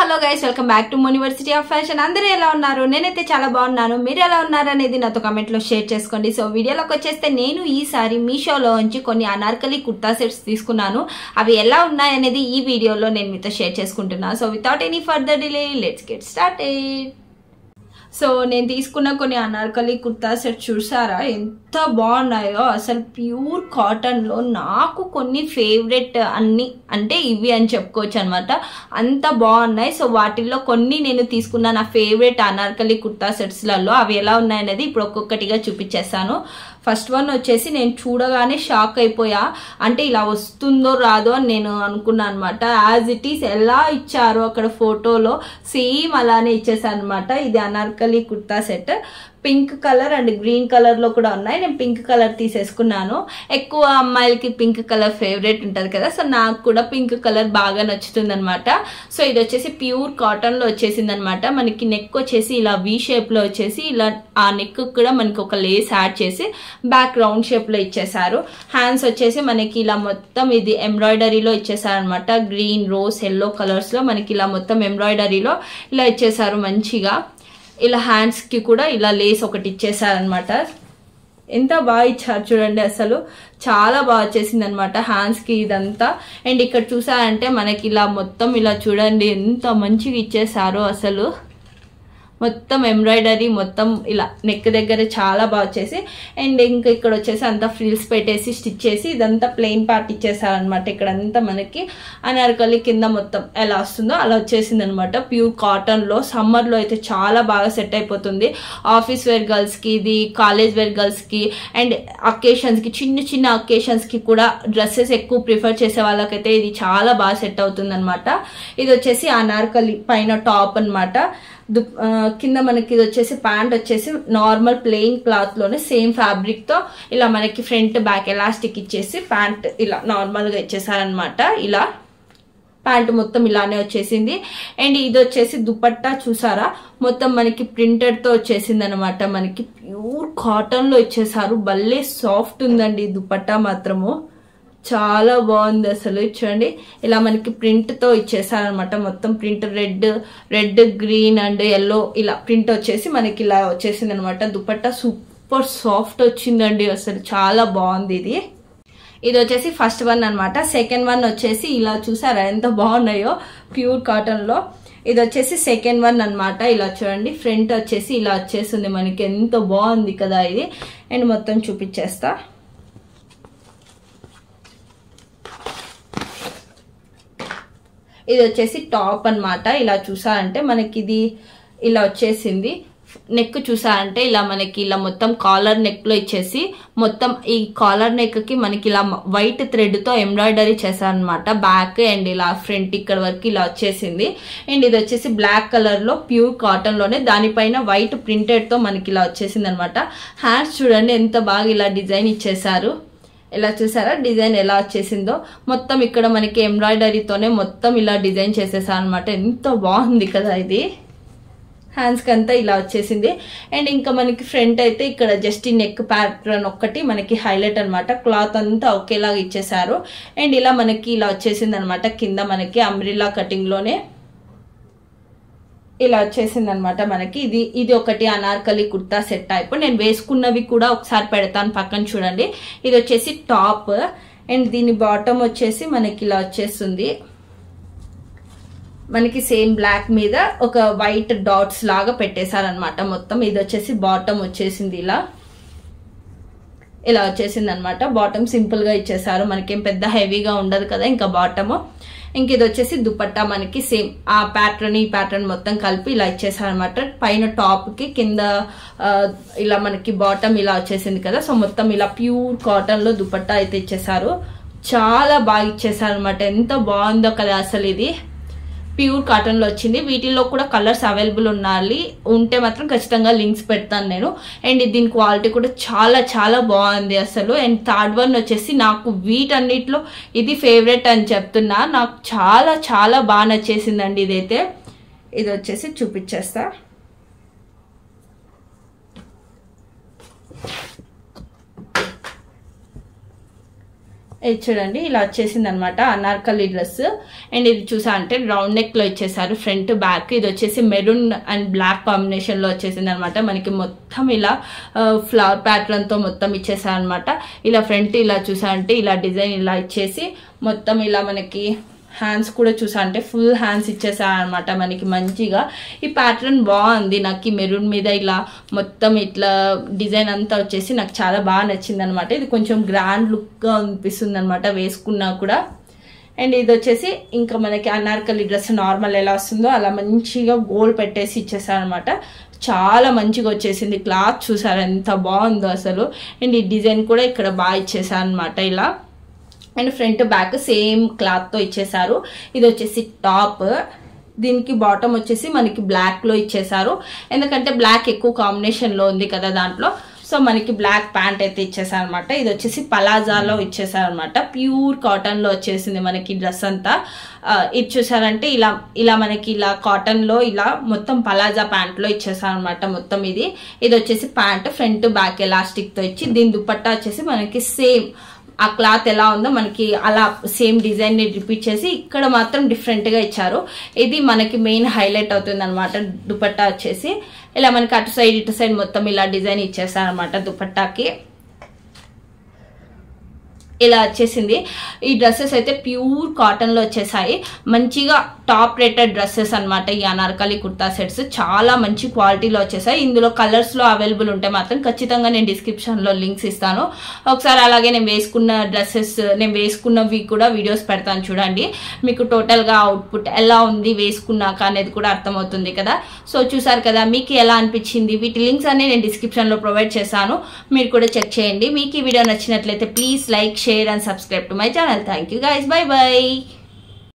Hello guys, welcome back to university of fashion. అందరూ ఎలా ఉన్నారు? నేనైతే చాలా బాగున్నాను. మీరు ఎలా ఉన్నారు అనేది నాతో కామెంట్లో షేర్ చేసుకోండి. సో వీడియోలోకి వచ్చేస్తే నేను ఈసారి మీషోలో నుంచి కొన్ని అనార్కలి కుర్తా సెట్స్ తీసుకున్నాను. అవి ఎలా ఉన్నాయనేది ఈ వీడియోలో నేను మీతో షేర్ చేసుకుంటున్నాను. So without any further delay let's get started. So నేను తీసుకున్న కొన్ని అనార్కలి కుర్తా సెట్ చూసారా ఎంత బాగున్నాయో. అసలు ప్యూర్ కాటన్లో నాకు కొన్ని ఫేవరెట్ అన్ని అంటే ఇవి అని చెప్పుకోవచ్చు అనమాట. అంత బాగున్నాయి. సో వాటిల్లో కొన్ని నేను తీసుకున్న నా ఫేవరెట్ అనార్కలి కుర్తా సెట్స్లలో అవి ఎలా ఉన్నాయనేది ఇప్పుడు ఒక్కొక్కటిగా చూపించేస్తాను. ఫస్ట్ వన్ వచ్చేసి నేను చూడగానే షాక్ అయిపోయా. అంటే ఇలా వస్తుందో రాదో అని నేను అనుకున్నాను అనమాట. యాజ్ ఇట్ ఈస్ ఎలా ఇచ్చారో అక్కడ ఫోటోలో సేమ్ అలానే ఇచ్చేసాను అనమాట. ఇది Anarkali kurta set. Pink colour and green colour లో కూడా ఉన్నాయి. నేను పింక్ కలర్ తీసేసుకున్నాను. ఎక్కువ అమ్మాయిలకి పింక్ కలర్ ఫేవరెట్ ఉంటుంది కదా, సో నాకు కూడా పింక్ కలర్ బాగా నచ్చుతుంది అనమాట. సో ఇది వచ్చేసి ప్యూర్ కాటన్ లో వచ్చేసింది అనమాట. మనకి నెక్ వచ్చేసి ఇలా వి షేప్ లో వచ్చేసి ఇలా ఆ నెక్ కూడా మనకి ఒక లేస్ యాడ్ చేసి బ్యాక్ రౌండ్ షేప్ లో ఇచ్చేసారు. హ్యాండ్స్ వచ్చేసి మనకి ఇలా మొత్తం ఇది ఎంబ్రాయిడరీలో ఇచ్చేసారు అనమాట. గ్రీన్, రోజ్, ఎల్లో కలర్స్ లో మనకి ఇలా మొత్తం ఎంబ్రాయిడరీలో ఇలా ఇచ్చేసారు మంచిగా. ఇలా హ్యాండ్స్ కి కూడా ఇలా లేస్ ఒకటి ఇచ్చేసారనమాట. ఎంత బాగా ఇచ్చారు చూడండి, అసలు చాలా బాగా వచ్చేసింది అనమాట హ్యాండ్స్ కి ఇదంతా. అండ్ ఇక్కడ చూసారంటే మనకి ఇలా మొత్తం ఇలా చూడండి ఎంత మంచిగా ఇచ్చేసారో. అసలు మొత్తం ఎంబ్రాయిడరీ మొత్తం ఇలా నెక్ దగ్గర చాలా బాగా వచ్చేసి, అండ్ ఇంకా ఇక్కడ వచ్చేసి అంతా ఫ్రిల్స్ పెట్టేసి స్టిచ్ చేసి ఇదంతా ప్లెయిన్ పార్ట్ ఇచ్చేసారనమాట. ఇక్కడ అంతా మనకి అనార్కలి కింద మొత్తం ఎలా వస్తుందో అలా వచ్చేసింది అనమాట. ప్యూర్ కాటన్ లో సమ్మర్ లో అయితే చాలా బాగా సెట్ అయిపోతుంది. ఆఫీస్ వేర్ గర్ల్స్ కి, ఇది కాలేజ్ వేర్ గర్ల్స్ కి, అండ్ అకేషన్స్ కి, చిన్న చిన్న అకేషన్స్ కి కూడా డ్రెస్సెస్ ఎక్కువ ప్రిఫర్ చేసే వాళ్ళకైతే ఇది చాలా బాగా సెట్ అవుతుంది అనమాట. ఇది వచ్చేసి అనార్కలి పైన టాప్ అనమాట. కింద మనకి ఇది వచ్చేసి ప్యాంట్ వచ్చేసి నార్మల్ ప్లెయిన్ క్లాత్ లోనే సేమ్ ఫ్యాబ్రిక్ తో ఇలా మనకి ఫ్రంట్ బ్యాక్ ఎలాస్టిక్ ఇచ్చేసి ప్యాంట్ ఇలా నార్మల్ గా ఇచ్చేసారనమాట. ఇలా ప్యాంట్ మొత్తం ఇలానే వచ్చేసింది. అండ్ ఇది వచ్చేసి దుపట్టా చూసారా మొత్తం మనకి ప్రింటెడ్ తో వచ్చేసింది అనమాట. మనకి ప్యూర్ కాటన్ లో ఇచ్చేసారు. భలే సాఫ్ట్ ఉందండి దుపట్టా మాత్రము, చాలా బాగుంది అసలు. చూడండి ఇలా మనకి ప్రింట్ తో ఇచ్చేసారనమాట. మొత్తం print red green and yellow ఇలా ప్రింట్ వచ్చేసి మనకి ఇలా వచ్చేసింది అనమాట. దుపట్టా సూపర్ సాఫ్ట్ వచ్చిందండి, అసలు చాలా బాగుంది ఇది. ఇది వచ్చేసి ఫస్ట్ వన్ అనమాట. సెకండ్ వన్ వచ్చేసి ఇలా చూసారా ఎంత బాగున్నాయో ప్యూర్ కాటన్ లో. ఇది వచ్చేసి సెకండ్ వన్ అనమాట. ఇలా చూడండి ఫ్రంట్ వచ్చేసి ఇలా వచ్చేసింది మనకి, ఎంత బాగుంది కదా ఇది. అండ్ మొత్తం చూపించేస్తా. ఇది వచ్చేసి టాప్ అనమాట. ఇలా చూసారంటే మనకి ఇది ఇలా వచ్చేసింది. నెక్ చూసారంటే ఇలా మనకి ఇలా మొత్తం కాలర్ నెక్ లో ఇచ్చేసి మొత్తం ఈ కాలర్ నెక్ కి మనకి ఇలా వైట్ థ్రెడ్ తో ఎంబ్రాయిడరీ చేశారనమాట. బ్యాక్ అండ్ ఇలా ఫ్రంట్ ఇక్కడ వరకు ఇలా వచ్చేసింది. అండ్ ఇది వచ్చేసి బ్లాక్ కలర్ లో ప్యూర్ కాటన్ లోనే దానిపైన వైట్ ప్రింటెడ్ తో మనకి ఇలా వచ్చేసింది అనమాట. హ్యాండ్స్ చూడండి ఎంత బాగా ఇలా డిజైన్ ఇచ్చేసారు. ఇలా చూసారా డిజైన్ ఎలా వచ్చేసిందో. మొత్తం ఇక్కడ మనకి ఎంబ్రాయిడరీతోనే మొత్తం ఇలా డిజైన్ చేసేసారు అనమాట. ఎంత బాగుంది కదా ఇది. హ్యాండ్స్ కి అంతా ఇలా వచ్చేసింది. అండ్ ఇంకా మనకి ఫ్రంట్ అయితే ఇక్కడ జస్ట్ ఈ నెక్ ప్యాటర్న్ ఒక్కటి మనకి హైలైట్ అనమాట. క్లాత్ అంతా ఒకేలాగా ఇచ్చేసారు. అండ్ ఇలా మనకి ఇలా వచ్చేసింది అనమాట. కింద మనకి అంబ్రిల్లా కటింగ్ లోనే ఇలా వచ్చేసింది అనమాట మనకి. ఇది ఒకటి అనార్కలి కుర్తా సెట్ టైప్. నేను వేసుకున్నవి కూడా ఒకసారి పెడతాను పక్కన చూడండి. ఇది వచ్చేసి టాప్ అండ్ దీని బాటమ్ వచ్చేసి మనకి ఇలా వచ్చేస్తుంది. మనకి సేమ్ బ్లాక్ మీద ఒక వైట్ డాట్స్ లాగా పెట్టేశారనమాట మొత్తం. ఇది వచ్చేసి బాటమ్ వచ్చేసింది ఇలా వచ్చేసింది అనమాట. బాటమ్ సింపుల్ గా ఇచ్చేసారు. మనకేం పెద్ద హెవీగా ఉండదు కదా ఇంకా బాటమ్. ఇంక ఇది వచ్చేసి దుపట్టా మనకి సేమ్ ఆ ప్యాటర్న్ ఈ ప్యాటర్న్ మొత్తం కలిపి ఇలా ఇచ్చేసారనమాట. పైన టాప్ కి కింద ఇలా మనకి బాటమ్ ఇలా వచ్చేసింది కదా. సో మొత్తం ఇలా ప్యూర్ కాటన్ లో దుపట్టా అయితే ఇచ్చేసారు. చాలా బాగా ఇచ్చేసారు అనమాట. ఎంత బాగుందో కదా అసలు. ఇది ప్యూర్ కాటన్ లో వచ్చింది. వీటిల్లో కూడా కలర్స్ అవైలబుల్ ఉంటే మాత్రం ఖచ్చితంగా లింక్స్ పెడతాను నేను. అండ్ దీని క్వాలిటీ కూడా చాలా చాలా బాగుంది అసలు. అండ్ థర్డ్ వన్ వచ్చేసి నాకు వీటన్నిటిలో ఇది ఫేవరెట్ అని చెప్తున్నా. నాకు చాలా చాలా బాగా నచ్చేసిందండి ఇదైతే. ఇది వచ్చేసి చూపించేస్తా. ఇది చూడండి ఇలా వచ్చేసింది అనమాట అనార్కలి డ్రెస్. అండ్ ఇది చూసా అంటే రౌండ్ నెక్ లో ఇచ్చేసారు ఫ్రంట్ బ్యాక్. ఇది వచ్చేసి మెరూన్ అండ్ బ్లాక్ కాంబినేషన్ లో వచ్చేసింది అనమాట. మనకి మొత్తం ఇలా ఫ్లవర్ ప్యాటర్న్ తో మొత్తం ఇచ్చేసారు అనమాట. ఇలా ఫ్రంట్ ఇలా చూసా అంటే ఇలా డిజైన్ ఇలా ఇచ్చేసి మొత్తం ఇలా మనకి హ్యాండ్స్ కూడా చూసా అంటే ఫుల్ హ్యాండ్స్ ఇచ్చేసారు అనమాట మనకి మంచిగా. ఈ ప్యాటర్న్ బాగుంది నాకు. ఈ మెరూన్ మీద ఇలా మొత్తం ఇట్లా డిజైన్ అంతా వచ్చేసి నాకు చాలా బాగా నచ్చింది అనమాట. ఇది కొంచెం గ్రాండ్ లుక్గా అనిపిస్తుంది అనమాట వేసుకున్నా కూడా. అండ్ ఇది వచ్చేసి ఇంకా మనకి అనార్కలి డ్రెస్ నార్మల్ ఎలా వస్తుందో అలా మంచిగా గోల్డ్ పెట్టేసి ఇచ్చేసారనమాట. చాలా మంచిగా వచ్చేసింది. క్లాత్ చూసారు ఎంత బాగుందో అసలు. అండ్ ఈ డిజైన్ కూడా ఇక్కడ బాగా ఇచ్చేసారు అనమాట ఇలా. And front back same cloth తో ఇచ్చేసారు. ఇది వచ్చేసి టాప్. దీనికి బాటమ్ వచ్చేసి మనకి బ్లాక్ లో ఇచ్చేసారు. ఎందుకంటే బ్లాక్ ఎక్కువ కాంబినేషన్ లో ఉంది కదా దాంట్లో. సో మనకి బ్లాక్ ప్యాంట్ అయితే ఇచ్చేసారు అనమాట. ఇది వచ్చేసి పలాజాలో ఇచ్చేసారు అనమాట. ప్యూర్ కాటన్ లో వచ్చేసింది మనకి డ్రెస్ అంతా. ఇది చూసారంటే ఇలా ఇలా మనకి ఇలా కాటన్ లో ఇలా మొత్తం పలాజా ప్యాంట్ లో ఇచ్చేసారు అనమాట మొత్తం. ఇది వచ్చేసి ప్యాంట్ ఫ్రంట్ బ్యాక్ ఎలాస్టిక్ తో ఇచ్చి దీని దుపట్టా వచ్చేసి మనకి సేమ్ ఆ క్లాత్ ఎలా ఉందో మనకి అలా సేమ్ డిజైన్ ని రిపీట్ చేసి ఇక్కడ మాత్రం డిఫరెంట్ గా ఇచ్చారు. ఇది మనకి మెయిన్ హైలైట్ అవుతుంది అనమాట. దుపట్టా వచ్చేసి ఇలా మనకి అటు సైడ్ ఇటు సైడ్ మొత్తం ఇలా డిజైన్ ఇచ్చేసారు అనమాట దుపట్టాకి. ఇలా వచ్చేసింది. ఈ డ్రెస్సెస్ అయితే ప్యూర్ కాటన్ లో వచ్చేసాయి. మంచిగా టాప్ రేటెడ్ డ్రెస్సెస్ అనమాట ఈ అనార్కలి కుర్తా సెట్స్. చాలా మంచి క్వాలిటీలో వచ్చేసాయి. ఇందులో కలర్స్ లో అవైలబుల్ ఉంటే మాత్రం ఖచ్చితంగా నేను డిస్క్రిప్షన్ లో లింక్స్ ఇస్తాను ఒకసారి. అలాగే నేను వేసుకున్న డ్రెస్సెస్ నేను వేసుకున్నవి కూడా వీడియోస్ పెడతాను చూడండి. మీకు టోటల్ గా అవుట్పుట్ ఎలా ఉంది వేసుకున్నాక అనేది కూడా అర్థమవుతుంది కదా. సో చూసారు కదా, మీకు ఎలా అనిపించింది? వీటి లింక్స్ అన్ని నేను డిస్క్రిప్షన్ లో ప్రొవైడ్ చేశాను, మీరు కూడా చెక్ చేయండి. మీకు ఈ వీడియో నచ్చినట్లయితే please like, share and subscribe to my channel. Thank you guys. Bye bye.